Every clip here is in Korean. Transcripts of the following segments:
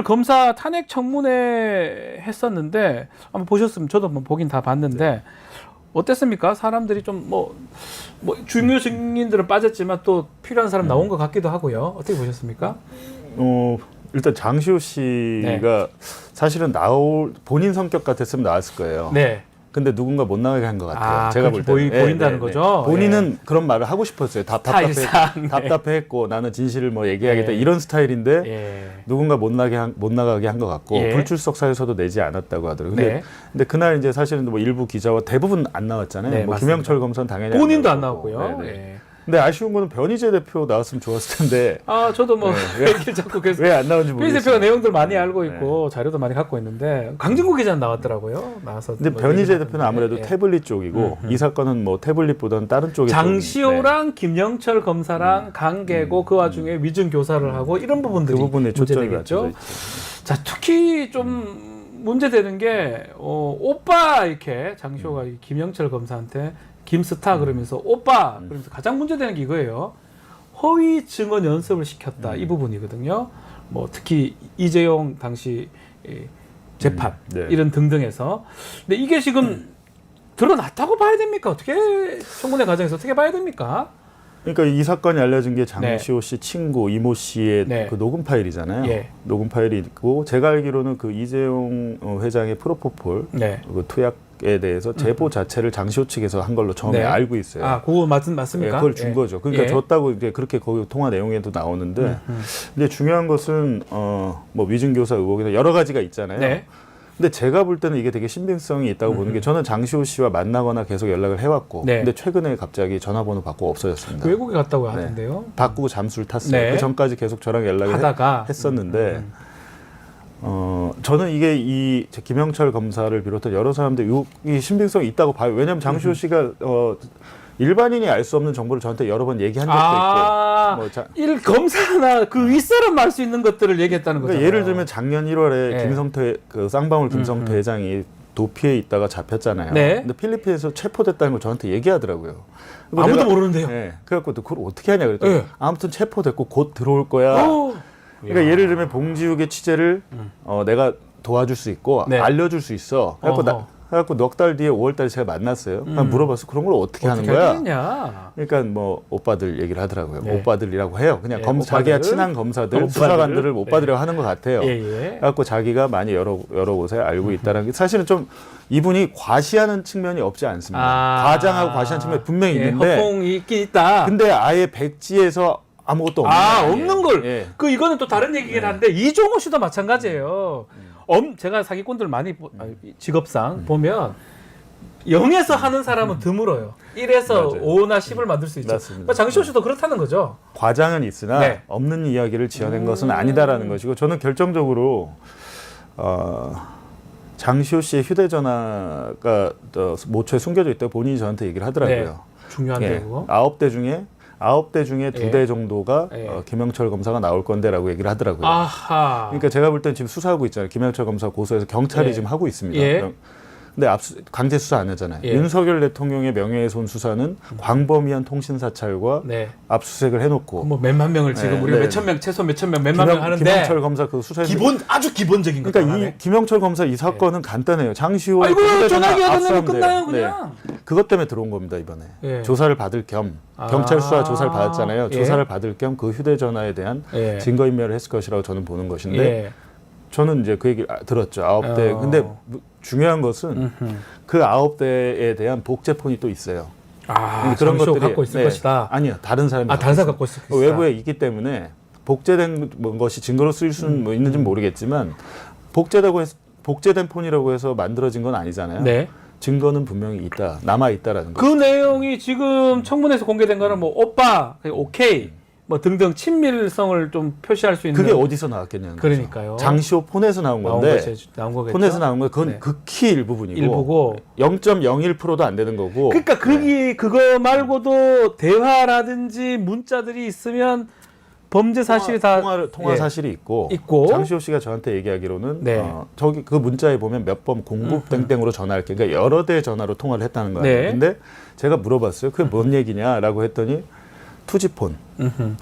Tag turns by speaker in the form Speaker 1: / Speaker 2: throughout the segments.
Speaker 1: 윤석열 검사 탄핵 청문회 했었는데 한번 보셨으면 저도 한번 보긴 다 봤는데 어땠습니까? 사람들이 좀 뭐 중요 증인들은 빠졌지만 또 필요한 사람 나온 것 같기도 하고요. 어떻게 보셨습니까?
Speaker 2: 일단 장시호 씨가 사실은 본인 성격 같았으면 나왔을 거예요.
Speaker 1: 네.
Speaker 2: 근데 누군가 못 나가게 한 것 같아요. 제가 볼 때는
Speaker 1: 보인다는 거죠.
Speaker 2: 본인은 그런 말을 하고 싶었어요. 답답해했고 나는 진실을 뭐 얘기하겠다 이런 스타일인데 누군가 못 나가게 한 것 같고 불출석 사유서도 내지 않았다고 하더라고요. 근데 그날 이제 사실은 뭐 일부 기자와 대부분 안 나왔잖아요. 뭐 김영철 검사는 당연히
Speaker 1: 본인도 안 나왔고요.
Speaker 2: 근데 아쉬운 거는 변희재 대표 나왔으면 좋았을 텐데.
Speaker 1: 저도 뭐 얘기를 자꾸 계속
Speaker 2: 왜 안 나온지 모르겠어요.
Speaker 1: 변희재 대표가 내용들 많이 알고 있고 자료도 많이 갖고 있는데 강진구 기자는 나왔더라고요. 나와서.
Speaker 2: 근데
Speaker 1: 뭐
Speaker 2: 변희재 대표는 아무래도 태블릿 쪽이고 이 사건은 뭐 태블릿보다는 다른 쪽에
Speaker 1: 장시호랑 김영철 검사랑 관계고 그 와중에 위증 교사를 하고 이런 부분들이
Speaker 2: 그 부분에 초점이
Speaker 1: 문제되겠죠. 자, 특히 좀 문제되는 게 오빠 이렇게 장시호가 김영철 검사한테 김스타 그러면서 오빠 그러면서 가장 문제되는 게 이거예요. 허위 증언 연습을 시켰다 이 부분이거든요. 뭐 특히 이재용 당시 재판 이런 등등해서. 근데 이게 지금 드러났다고 봐야 됩니까? 어떻게 청문회 과정에서 어떻게 봐야 됩니까?
Speaker 2: 그러니까 이 사건이 알려진 게 장시호 씨 친구 이모 씨의 그 녹음 파일이잖아요. 녹음 파일이 있고 제가 알기로는 그 이재용 회장의 프로포폴 그 투약에 대해서 제보 자체를 장시호 측에서 한 걸로 처음에 알고 있어요.
Speaker 1: 그거 맞습니까?
Speaker 2: 그걸 준 거죠. 그러니까 줬다고 이제 그렇게 거기 통화 내용에도 나오는데, 근데 중요한 것은 뭐 위증교사 의혹이나 여러 가지가 있잖아요. 근데 제가 볼 때는 이게 되게 신빙성이 있다고 보는 게 저는 장시호 씨와 만나거나 계속 연락을 해왔고 근데 최근에 갑자기 전화번호 바꾸고 없어졌습니다.
Speaker 1: 외국에 갔다고 하던데요.
Speaker 2: 바꾸고 잠수를 탔어요. 그 전까지 계속 저랑 연락을 했었는데 저는 이게 이 김영철 검사를 비롯한 여러 사람들 이 신빙성이 있다고 봐요. 왜냐하면 장시호 씨가 일반인이 알 수 없는 정보를 저한테 여러 번 얘기한 적도 있고
Speaker 1: 검사나 그 윗사람 알 수 있는 것들을 얘기했다는 거죠.
Speaker 2: 그러니까 예를 들면 작년 1월에 김성태 그 쌍방울 김성태 회장이 도피에 있다가 잡혔잖아요. 근데 필리핀에서 체포됐다는 걸 저한테 얘기하더라고요.
Speaker 1: 아무도 모르는데요.
Speaker 2: 그래갖고 그걸 어떻게 하냐 그랬더니 아무튼 체포됐고 곧 들어올 거야. 그러니까 예를 들면 봉지욱의 취재를 내가 도와줄 수 있고 알려줄 수 있어. 그래갖고 넉 달 뒤에 5월 달에 제가 만났어요. 물어봤어. 그런 걸 어떻게 하는 거야? 그러니까 뭐 오빠들 얘기를 하더라고요. 오빠들이라고 해요. 그냥 자기가 친한 검사들, 수사관들을 오빠들이라고 하는 것 같아요. 그래갖고 자기가 많이 여러 곳에 알고 있다는 게 사실은 좀 이분이 과시하는 측면이 없지 않습니다. 과장하고 과시하는 측면이 분명히 있는데
Speaker 1: 허풍이 있긴 있다.
Speaker 2: 근데 아예 백지에서 아무것도
Speaker 1: 없는 걸. 이거는 또 다른 얘기긴 한데 이종호 씨도 마찬가지예요. 제가 사기꾼들 많이 직업상 보면 0에서 하는 사람은 드물어요. 1에서 5나 10을 만들 수 있죠. 장시호 씨도 그렇다는 거죠.
Speaker 2: 과장은 있으나 없는 이야기를 지어낸 것은 아니다라는 것이고 저는 결정적으로 장시호 씨의 휴대전화가 모처에 숨겨져 있다고 본인이 저한테 얘기를 하더라고요.
Speaker 1: 중요한데 그거?
Speaker 2: 9대 중에 2대 정도가 김영철 검사가 나올 건데라고 얘기를 하더라고요. 그러니까 제가 볼 땐 지금 수사하고 있잖아요. 김영철 검사 고소해서 경찰이 지금 하고 있습니다. 근데 강제 수사 안 하잖아요. 윤석열 대통령의 명예훼손 수사는 광범위한 통신 사찰과 압수수색을 해놓고
Speaker 1: 뭐 몇만 명을 지금 우리가 몇천 명 최소 몇천 명 몇만 명 하는데
Speaker 2: 김영철 검사 그 수사에
Speaker 1: 아주 기본적인 거.
Speaker 2: 그러니까 이 김영철 검사 이 사건은 간단해요. 장시호
Speaker 1: 이거 전화기 하면 끝나요 그냥.
Speaker 2: 그것 때문에 들어온 겁니다 이번에. 조사를 받을 겸 경찰 수사 조사를 받았잖아요. 조사를 받을 겸 그 휴대전화에 대한 증거인멸을 했을 것이라고 저는 보는 것인데. 저는 이제 그 얘기 들었죠. 9대. 근데 중요한 것은 그 9대에 대한 복제폰이 또 있어요.
Speaker 1: 그런 것들이 갖고 있을 것이다.
Speaker 2: 아니요, 다른 사람이
Speaker 1: 다른 사람 갖고 있을 것이다.
Speaker 2: 외부에 있기 때문에 복제된 것이 증거로 쓰일 수는 뭐 있는지는 모르겠지만 복제된 폰이라고 해서 만들어진 건 아니잖아요. 증거는 분명히 남아 있다라는 거죠.
Speaker 1: 그 내용이 지금 청문회에서 공개된 거는 뭐 오빠, 오케이. 뭐 등등 친밀성을 좀 표시할 수 있는
Speaker 2: 그게 어디서 나왔겠냐는
Speaker 1: 그러니까요.
Speaker 2: 거죠. 장시호 폰에서 나온 건데
Speaker 1: 나온 거겠죠.
Speaker 2: 폰에서 나온 건 그건 극히 일부고 0.01%도 안 되는 거고.
Speaker 1: 그러니까 그거 말고도 대화라든지 문자들이 있으면 범죄 사실이
Speaker 2: 통화 사실이 있고 장시호 씨가 저한테 얘기하기로는 저기 그 문자에 보면 몇 번 공급 땡땡으로 전화할게. 그러니까 여러 대 전화로 통화를 했다는 거예요. 근데 제가 물어봤어요. 그게 뭔 얘기냐라고 했더니 투지폰,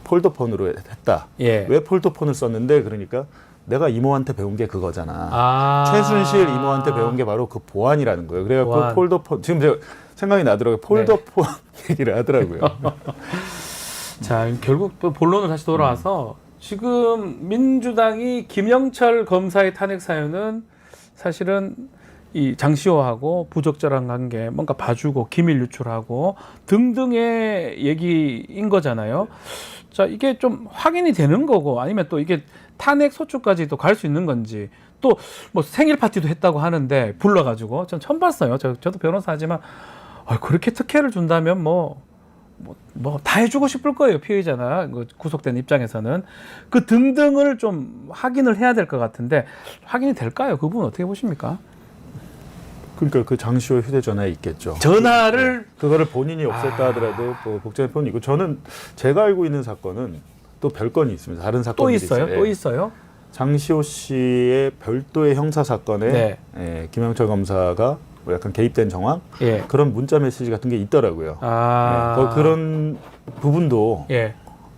Speaker 2: 폴더폰으로 했다. 왜 폴더폰을 썼는데 그러니까 내가 이모한테 배운 게 그거잖아. 최순실 이모한테 배운 게 바로 그 보안이라는 거예요. 그래갖고
Speaker 1: 보안.
Speaker 2: 폴더폰 지금 제가 생각이 나더라고요. 폴더폰 얘기를 하더라고요.
Speaker 1: 자, 결국 또 본론으로 다시 돌아와서 지금 민주당이 김영철 검사의 탄핵 사유는 사실은 이 장시호하고 부적절한 관계, 뭔가 봐주고 기밀 유출하고 등등의 얘기인 거잖아요. 자, 이게 좀 확인이 되는 거고 아니면 또 이게 탄핵 소추까지도 갈 수 있는 건지 또 뭐 생일 파티도 했다고 하는데 불러가지고 전 처음 봤어요. 저도 변호사지만 그렇게 특혜를 준다면 뭐 다 해주고 싶을 거예요. 피해자나 구속된 입장에서는 그 등등을 좀 확인을 해야 될 것 같은데 확인이 될까요? 그 부분 어떻게 보십니까?
Speaker 2: 그러니까 그 장시호 휴대전화에 있겠죠.
Speaker 1: 전화를
Speaker 2: 그거를 본인이 없앴다 하더라도 뭐 복잡한 편이 있고 저는 제가 알고 있는 사건은 또 별건이 있습니다. 다른
Speaker 1: 또
Speaker 2: 사건이
Speaker 1: 있어요? 또 있어요?
Speaker 2: 장시호 씨의 별도의 형사 사건에
Speaker 1: 네.
Speaker 2: 김영철 검사가 뭐 약간 개입된 정황
Speaker 1: 예.
Speaker 2: 그런 문자 메시지 같은 게 있더라고요. 그런 부분도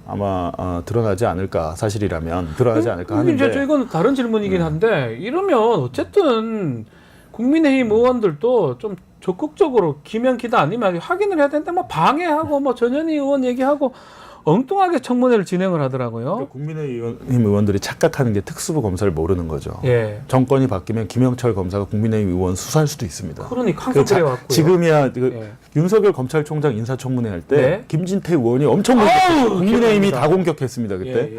Speaker 2: 아마 드러나지 않을까 사실이라면 드러나지 않을까 하는데
Speaker 1: 이건 다른 질문이긴 한데 이러면 어쨌든 국민의힘 의원들도 좀 적극적으로 김영기다 아니면 확인을 해야 되는데 뭐 방해하고 뭐 전현희 의원 얘기하고 엉뚱하게 청문회를 진행을 하더라고요.
Speaker 2: 그러니까 국민의힘 의원들이 착각하는 게 특수부 검사를 모르는 거죠.
Speaker 1: 예.
Speaker 2: 정권이 바뀌면 김영철 검사가 국민의힘 의원 수사할 수도 있습니다.
Speaker 1: 그러니까 항상 그래왔고요.
Speaker 2: 지금이야 윤석열 검찰총장 인사청문회 할 때 김진태 의원이 엄청 국민의힘이 다 공격했습니다 그때.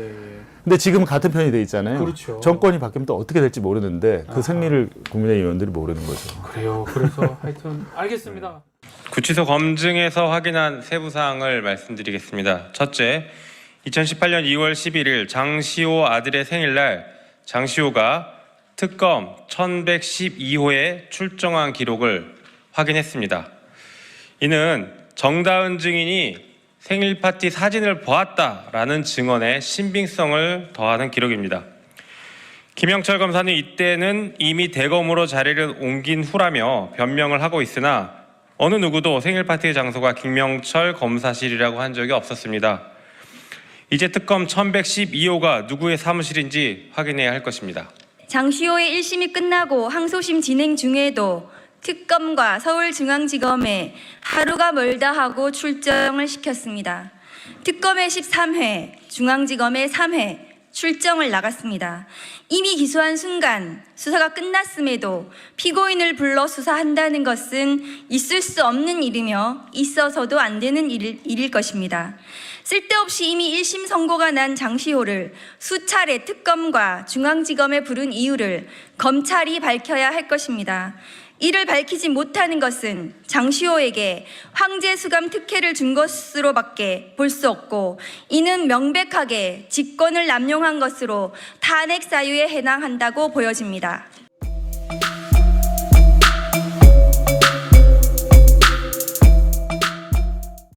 Speaker 2: 근데 지금 같은 편이 돼 있잖아요.
Speaker 1: 그렇죠.
Speaker 2: 정권이 바뀌면 또 어떻게 될지 모르는데 그 생리를 국민의힘 의원들이 모르는 거죠.
Speaker 1: 그래요. 그래서 하여튼 알겠습니다.
Speaker 3: 구치소 검증에서 확인한 세부 사항을 말씀드리겠습니다. 첫째, 2018년 2월 11일 장시호 아들의 생일날 장시호가 특검 1112호에 출정한 기록을 확인했습니다. 이는 정다은 증인이 생일 파티 사진을 보았다라는 증언의 신빙성을 더하는 기록입니다. 김영철 검사는 이때는 이미 대검으로 자리를 옮긴 후라며 변명을 하고 있으나 어느 누구도 생일 파티의 장소가 김영철 검사실이라고 한 적이 없었습니다. 이제 특검 1112호가 누구의 사무실인지 확인해야 할 것입니다.
Speaker 4: 장시호의 1심이 끝나고 항소심 진행 중에도 특검과 서울중앙지검에 하루가 멀다 하고 출정을 시켰습니다. 특검에 13회, 중앙지검에 3회 출정을 나갔습니다. 이미 기소한 순간 수사가 끝났음에도 피고인을 불러 수사한다는 것은 있을 수 없는 일이며 있어서도 안 되는 일일 것입니다. 쓸데없이 이미 1심 선고가 난 장시호를 수차례 특검과 중앙지검에 부른 이유를 검찰이 밝혀야 할 것입니다. 이를 밝히지 못하는 것은 장시호에게 황제수감 특혜를 준 것으로밖에 볼 수 없고 이는 명백하게 직권을 남용한 것으로 탄핵 사유에 해당한다고 보여집니다.